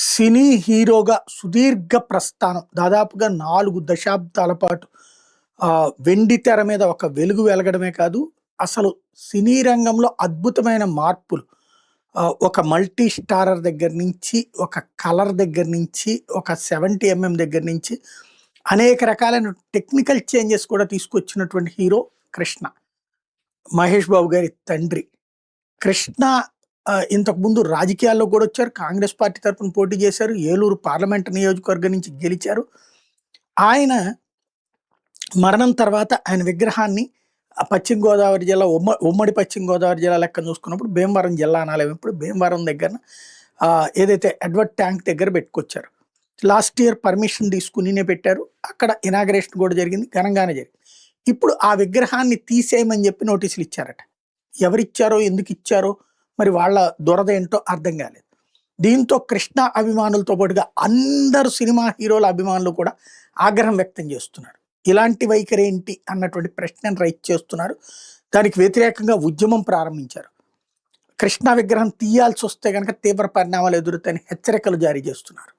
సినీ హీరోగా సుదీర్ఘ ప్రస్థానం దాదాపుగా 4 దశాబ్దాల పాటు వెండి తెర మీద ఒక వెలుగు వెలగడమే కాదు, అసలు సినీ రంగంలో అద్భుతమైన మార్పులు ఒక మల్టీ స్టారర్ దగ్గర నుంచి, ఒక కలర్ దగ్గర నుంచి, ఒక 70 దగ్గర నుంచి అనేక రకాలైన టెక్నికల్ చేంజెస్ కూడా తీసుకొచ్చినటువంటి హీరో కృష్ణ. మహేష్ బాబు గారి తండ్రి. కృష్ణ ఇంతకుముందు రాజకీయాల్లో కూడా వచ్చారు. కాంగ్రెస్ పార్టీ తరపున పోటీ చేశారు. ఏలూరు పార్లమెంట్ నియోజకవర్గం నుంచి గెలిచారు. ఆయన మరణం తర్వాత ఆయన విగ్రహాన్ని పశ్చిమ గోదావరి జిల్లా ఉమ్మడి పశ్చిమ గోదావరి జిల్లా లెక్కన చూసుకున్నప్పుడు భీమవరం జిల్లా అనాలయం ఇప్పుడు భీమవరం దగ్గర ఏదైతే ఎడ్వర్డ్ ట్యాంక్ దగ్గర పెట్టుకొచ్చారు. లాస్ట్ ఇయర్ పర్మిషన్ తీసుకునినే పెట్టారు. అక్కడ ఇనాగరేషన్ కూడా జరిగింది, ఘనంగానే జరిగింది. ఇప్పుడు ఆ విగ్రహాన్ని తీసేయమని చెప్పి నోటీసులు ఇచ్చారట. ఎవరిచ్చారో ఎందుకు ఇచ్చారో మరి వాళ్ళ దురద ఏంటో అర్థం కాలేదు. దీంతో కృష్ణ అభిమానులతో పాటుగా అందరు సినిమా హీరోల అభిమానులు కూడా ఆగ్రహం వ్యక్తం చేస్తున్నారు. ఇలాంటి వైఖరి ఏంటి అన్నటువంటి ప్రశ్నను రైజ్ చేస్తున్నారు. దానికి వ్యతిరేకంగా ఉద్యమం ప్రారంభించారు. కృష్ణ విగ్రహం తీయాల్సి వస్తే కనుక తీవ్ర పరిణామాలు ఎదురుతాయని హెచ్చరికలు జారీ చేస్తున్నారు.